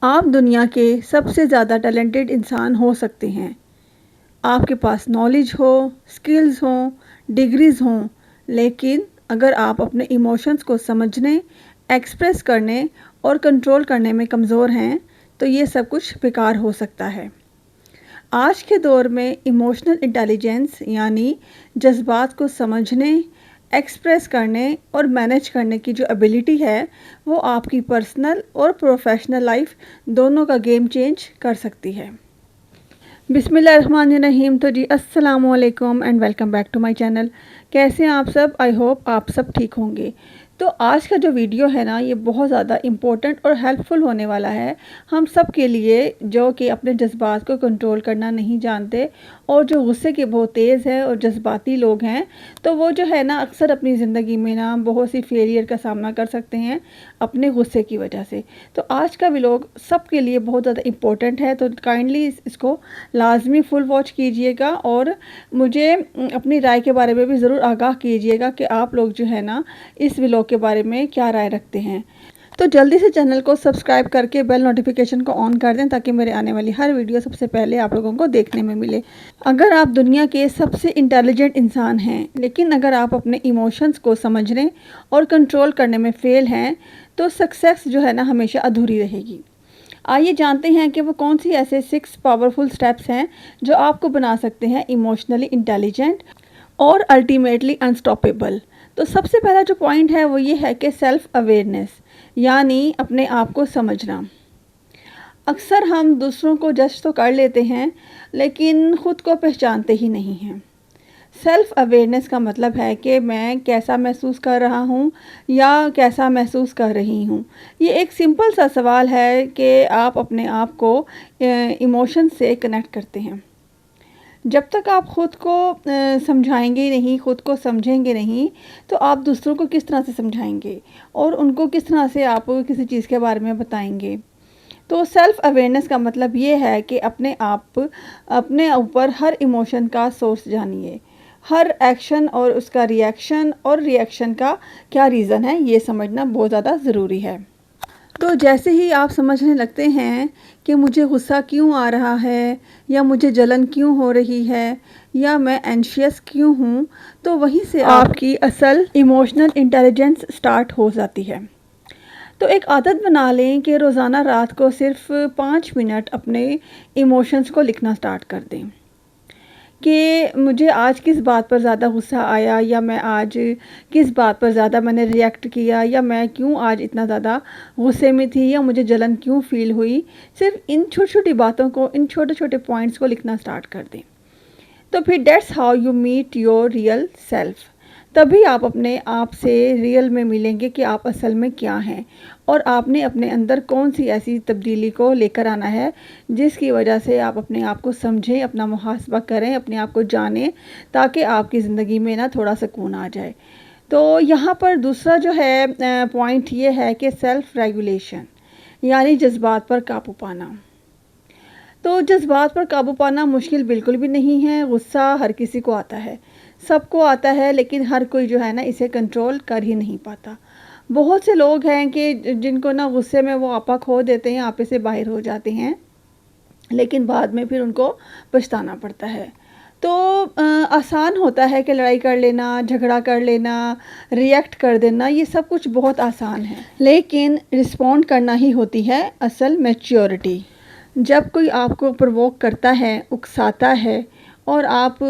آپ دنیا کے سب سے زیادہ ٹیلنٹڈ انسان ہو سکتے ہیں۔ آپ کے پاس نالج ہو، سکلز ہوں، ڈگریز ہوں، لیکن اگر آپ اپنے ایموشنز کو سمجھنے، ایکسپریس کرنے اور کنٹرول کرنے میں کمزور ہیں تو یہ سب کچھ بیکار ہو سکتا ہے۔ آج کے دور میں ایموشنل انٹیلیجنس یعنی جذبات کو سمجھنے، ایکسپریس کرنے اور مینیج کرنے کی جو ایبلٹی ہے وہ آپ کی پرسنل اور پروفیشنل لائف دونوں کا گیم چینج کر سکتی ہے۔ بسم اللہ الرحمن الرحیم۔ تو جی السلام علیکم and welcome back to my channel. کیسے ہیں آپ سب؟ آئی ہوپ آپ سب ٹھیک ہوں گے۔ تو آج کا جو ویڈیو ہے نا یہ بہت زیادہ امپورٹنٹ اور ہیلپ فل ہونے والا ہے ہم سب کے لیے جو کہ اپنے جذبات کو کنٹرول کرنا نہیں جانتے اور جو غصے کے بہت تیز ہیں اور جذباتی لوگ ہیں، تو وہ جو ہے نا اکثر اپنی زندگی میں نا بہت سی فیلئر کا سامنا کر سکتے ہیں اپنے غصے کی وجہ سے۔ تو آج کا ولاگ سب کے لیے بہت زیادہ امپورٹنٹ ہے، تو کائنڈلی اس کو لازمی فل واچ کیجئے گا اور مجھے اپنی رائے کے بارے میں بھی ضرور آگاہ کیجئے گا کہ آپ لوگ جو ہے نا اس ولاگ کے بارے میں کیا رائے رکھتے ہیں۔ تو جلدی سے چینل کو سبسکرائب کر کے بیل نوٹیفیکیشن کو آن کر دیں تاکہ میرے آنے والی ہر ویڈیو سب سے پہلے آپ لوگوں کو دیکھنے میں ملے۔ اگر آپ دنیا کے سب سے انٹیلیجنٹ انسان ہیں لیکن اگر آپ اپنے ایموشنز کو سمجھنے اور کنٹرول کرنے میں فیل ہیں تو سکسیس جو ہے نا ہمیشہ ادھوری رہے گی۔ آئیے جانتے ہیں کہ وہ کون سی ایسے 6 پاورفل سٹیپس ہیں جو آپ کو بنا سکتے ہیں ایموشنلی انٹیلیجنٹ اور الٹیمیٹلی انسٹاپیبل۔ تو سب سے پہلا جو پوائنٹ ہے وہ یہ ہے کہ سیلف اویئرنیس یعنی اپنے آپ کو سمجھنا۔ اکثر ہم دوسروں کو جج تو کر لیتے ہیں لیکن خود کو پہچانتے ہی نہیں ہیں۔ سیلف اویئرنیس کا مطلب ہے کہ میں کیسا محسوس کر رہا ہوں یا کیسا محسوس کر رہی ہوں۔ یہ ایک سمپل سا سوال ہے کہ آپ اپنے آپ کو ایموشن سے کنیکٹ کرتے ہیں۔ جب تک آپ خود کو سمجھائیں گے نہیں، خود کو سمجھیں گے نہیں تو آپ دوسروں کو کس طرح سے سمجھائیں گے اور ان کو کس طرح سے آپ کسی چیز کے بارے میں بتائیں گے۔ تو سیلف اویئرنیس کا مطلب یہ ہے کہ اپنے اوپر ہر ایموشن کا سورس جانیے، ہر ایکشن اور اس کا ریئیکشن اور ریئیکشن کا کیا ریزن ہے یہ سمجھنا بہت زیادہ ضروری ہے۔ تو جیسے ہی آپ سمجھنے لگتے ہیں کہ مجھے غصہ کیوں آ رہا ہے یا مجھے جلن کیوں ہو رہی ہے یا میں اینشیس کیوں ہوں، تو وہیں سے آپ کی اصل ایموشنل انٹیلیجنس سٹارٹ ہو جاتی ہے۔ تو ایک عادت بنا لیں کہ روزانہ رات کو صرف 5 منٹ اپنے ایموشنز کو لکھنا سٹارٹ کر دیں کہ مجھے آج کس بات پر زیادہ غصہ آیا یا میں آج کس بات پر زیادہ میں نے ریئیکٹ کیا یا میں کیوں آج اتنا زیادہ غصے میں تھی یا مجھے جلن کیوں فیل ہوئی۔ صرف ان چھوٹی چھوٹی باتوں کو، ان چھوٹے چھوٹے پوائنٹس کو لکھنا سٹارٹ کر دیں۔ تو پھر that's how you meet your real self. تبھی آپ اپنے آپ سے ریئل میں ملیں گے کہ آپ اصل میں کیا ہیں اور آپ نے اپنے اندر کون سی ایسی تبدیلی کو لے کر آنا ہے جس کی وجہ سے آپ اپنے آپ کو سمجھیں، اپنا محاسبہ کریں، اپنے آپ کو جانیں تاکہ آپ کی زندگی میں نا تھوڑا سکون آ جائے۔ تو یہاں پر دوسرا جو ہے پوائنٹ یہ ہے کہ سیلف ریگولیشن یعنی جذبات پر قابو پانا۔ تو جذبات پر قابو پانا مشکل بالکل بھی نہیں ہے۔ غصہ ہر کسی کو آتا ہے، سب کو آتا ہے، لیکن ہر کوئی جو ہے نا اسے کنٹرول کر ہی نہیں پاتا۔ بہت سے لوگ ہیں کہ جن کو نا غصے میں وہ آپا کھو دیتے ہیں، آپے سے باہر ہو جاتے ہیں، لیکن بعد میں پھر ان کو پچھتانا پڑتا ہے۔ تو آسان ہوتا ہے کہ لڑائی کر لینا، جھگڑا کر لینا، ریئیکٹ کر دینا، یہ سب کچھ بہت آسان ہے، لیکن رسپونڈ کرنا ہی ہوتی ہے اصل میچیورٹی۔ جب کوئی آپ کو پرووک کرتا ہے، اکساتا ہے اور آپ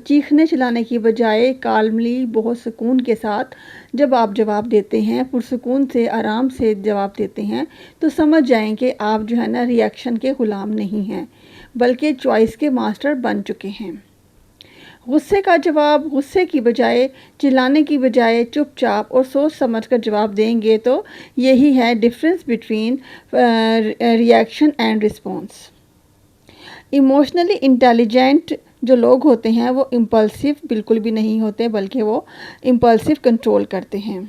چیخنے چلانے کی بجائے کالملی بہت سکون کے ساتھ جب آپ جواب دیتے ہیں، پرسکون سے آرام سے جواب دیتے ہیں، تو سمجھ جائیں کہ آپ جو ہے نا ری ایکشن کے غلام نہیں ہیں بلکہ چوائس کے ماسٹر بن چکے ہیں۔ غصے کا جواب غصے کی بجائے، چلانے کی بجائے چپ چاپ اور سوچ سمجھ کر جواب دیں گے تو یہی ہے difference between reaction and response. Emotionally intelligent جو لوگ ہوتے ہیں وہ امپلسیو بالکل بھی نہیں ہوتے بلکہ وہ امپلسیو کنٹرول کرتے ہیں۔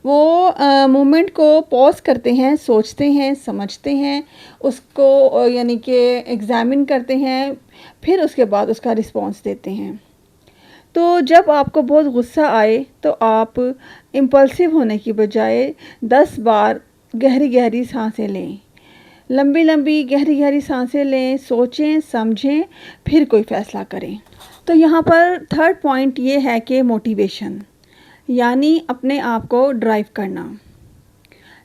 وہ مومنٹ کو پوز کرتے ہیں، سوچتے ہیں، سمجھتے ہیں، اس کو یعنی کہ ایگزامن کرتے ہیں، پھر اس کے بعد اس کا رسپانس دیتے ہیں۔ تو جب آپ کو بہت غصہ آئے تو آپ امپلسیو ہونے کی بجائے 10 بار گہری گہری سانسیں لیں، لمبی لمبی گہری گہری سانسیں لیں، سوچیں سمجھیں، پھر کوئی فیصلہ کریں۔ تو یہاں پر تھرڈ پوائنٹ یہ ہے کہ موٹیویشن، یعنی اپنے آپ کو ڈرائیو کرنا۔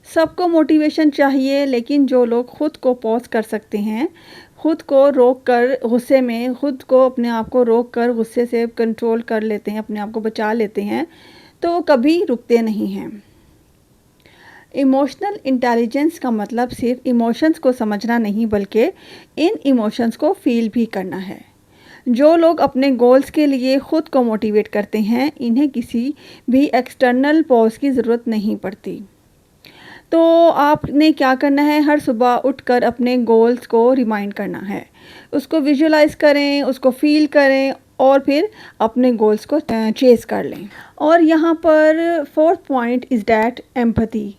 سب کو موٹیویشن چاہیے، لیکن جو لوگ خود کو پوز کر سکتے ہیں، خود کو روک کر غصے میں، خود کو اپنے آپ کو روک کر غصے سے کنٹرول کر لیتے ہیں، اپنے آپ کو بچا لیتے ہیں، تو وہ کبھی رکتے نہیں ہیں۔ ایموشنل انٹیلیجنس کا مطلب صرف ایموشنز کو سمجھنا نہیں، بلکہ ان ایموشنز کو فیل بھی کرنا ہے۔ جو لوگ اپنے گولز کے لیے خود کو موٹیویٹ کرتے ہیں، انہیں کسی بھی ایکسٹرنل پوز کی ضرورت نہیں پڑتی۔ تو آپ نے کیا کرنا ہے، ہر صبح اٹھ کر اپنے گولز کو ریمائنڈ کرنا ہے، اس کو ویژولائز کریں، اس کو فیل کریں اور پھر اپنے گولز کو چیز کر لیں۔ اور یہاں پر fourth point is that empathy,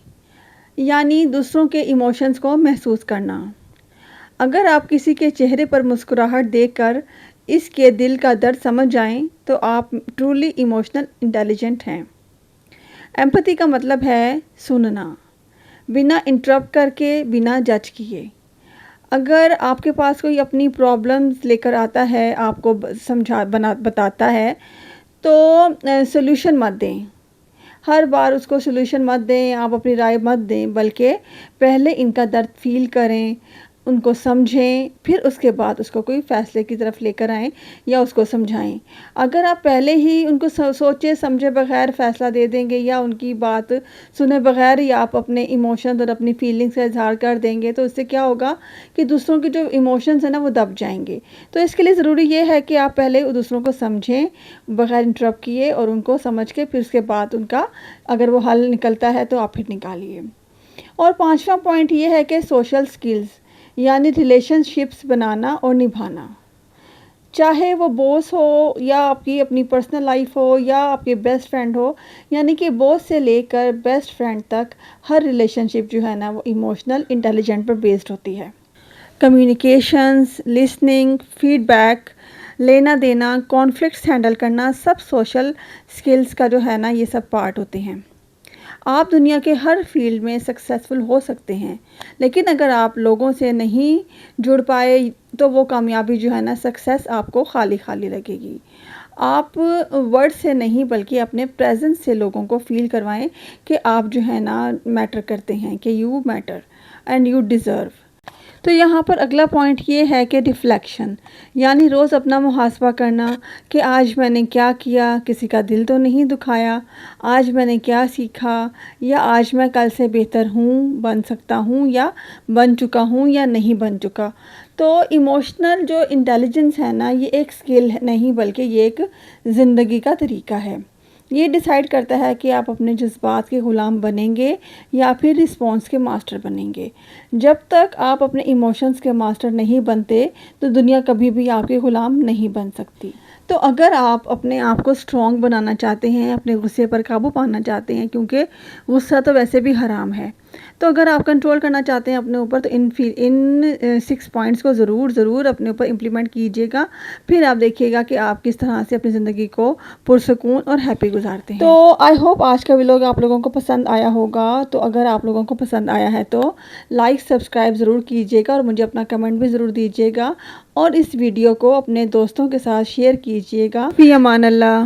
یعنی دوسروں کے ایموشنز کو محسوس کرنا۔ اگر آپ کسی کے چہرے پر مسکراہٹ دیکھ کر اس کے دل کا درد سمجھ جائیں تو آپ ٹرولی ایموشنل انٹیلیجنٹ ہیں۔ ایمپتھی کا مطلب ہے سننا، بنا انٹرپٹ کر کے، بنا جج کیے۔ اگر آپ کے پاس کوئی اپنی پرابلمز لے کر آتا ہے، آپ کو بتاتا ہے، تو سولوشن مت دیں، ہر بار اس کو سولوشن مت دیں، آپ اپنی رائے مت دیں، بلکہ پہلے ان کا درد فیل کریں، ان کو سمجھیں، پھر اس کے بعد اس کو کوئی فیصلے کی طرف لے کر آئیں یا اس کو سمجھائیں۔ اگر آپ پہلے ہی ان کو سوچے سمجھے بغیر فیصلہ دے دیں گے یا ان کی بات سنے بغیر ہی آپ اپنے ایموشنز اور اپنی فیلنگز کا اظہار کر دیں گے، تو اس سے کیا ہوگا کہ دوسروں کے جو ایموشنز ہیں نا وہ دب جائیں گے۔ تو اس کے لیے ضروری یہ ہے کہ آپ پہلے دوسروں کو سمجھیں بغیر انٹرپٹ کیے، اور ان کو سمجھ کے پھر اس کے بعد ان کا اگر وہ حل نکلتا ہے تو آپ پھر نکالیے۔ اور پانچواں پوائنٹ یہ ہے کہ سوشل سکلز، یعنی ریلیشن شپس بنانا اور نبھانا، چاہے وہ باس ہو یا آپ کی اپنی پرسنل لائف ہو یا آپ کے بیسٹ فرینڈ ہو، یعنی کہ باس سے لے کر بیسٹ فرینڈ تک ہر ریلیشن شپ جو ہے نا وہ ایموشنل انٹیلیجنٹ پر بیسڈ ہوتی ہے۔ کمیونیکیشنز، لسننگ، فیڈ بیک، لینا دینا، کانفلکٹس ہینڈل کرنا، سب سوشل سکلز کا جو ہے نا یہ سب پارٹ ہوتے ہیں۔ آپ دنیا کے ہر فیلڈ میں سکسیسفل ہو سکتے ہیں، لیکن اگر آپ لوگوں سے نہیں جڑ پائے تو وہ کامیابی جو ہے نا سکسیس آپ کو خالی خالی لگے گی۔ آپ ورڈ سے نہیں بلکہ اپنے پریزنس سے لوگوں کو فیل کروائیں کہ آپ جو ہے نا میٹر کرتے ہیں، کہ you matter and you deserve. تو یہاں پر اگلا پوائنٹ یہ ہے کہ ریفلیکشن، یعنی روز اپنا محاسبہ کرنا کہ آج میں نے کیا کیا، کسی کا دل تو نہیں دکھایا، آج میں نے کیا سیکھا، یا آج میں کل سے بہتر ہوں، بن سکتا ہوں یا بن چکا ہوں یا نہیں بن چکا۔ تو ایموشنل جو انٹیلیجنس ہے نا یہ ایک سکل نہیں بلکہ یہ ایک زندگی کا طریقہ ہے۔ یہ ڈیسائیڈ کرتا ہے کہ آپ اپنے جذبات کے غلام بنیں گے یا پھر رسپانس کے ماسٹر بنیں گے۔ جب تک آپ اپنے ایموشنز کے ماسٹر نہیں بنتے تو دنیا کبھی بھی آپ کے غلام نہیں بن سکتی۔ تو اگر آپ اپنے آپ کو سٹرونگ بنانا چاہتے ہیں، اپنے غصے پر قابو پانا چاہتے ہیں، کیونکہ غصہ تو ویسے بھی حرام ہے، تو اگر آپ کنٹرول کرنا چاہتے ہیں اپنے اوپر تو ان 6 پوائنٹس کو ضرور اپنے اوپر امپلیمنٹ کیجیے گا، پھر آپ دیکھیے گا کہ آپ کس طرح سے اپنی زندگی کو پرسکون اور ہیپی گزارتے ہیں۔ تو آئی ہوپ آج کا ویلوگ آپ لوگوں کو پسند آیا ہوگا۔ تو اگر آپ لوگوں کو پسند آیا ہے تو لائک سبسکرائب ضرور کیجیے گا اور مجھے اپنا کمنٹ بھی ضرور دیجیے گا، اور اس ویڈیو کو اپنے دوستوں کے ساتھ شیئر کیجیے گا۔ فی امان اللہ۔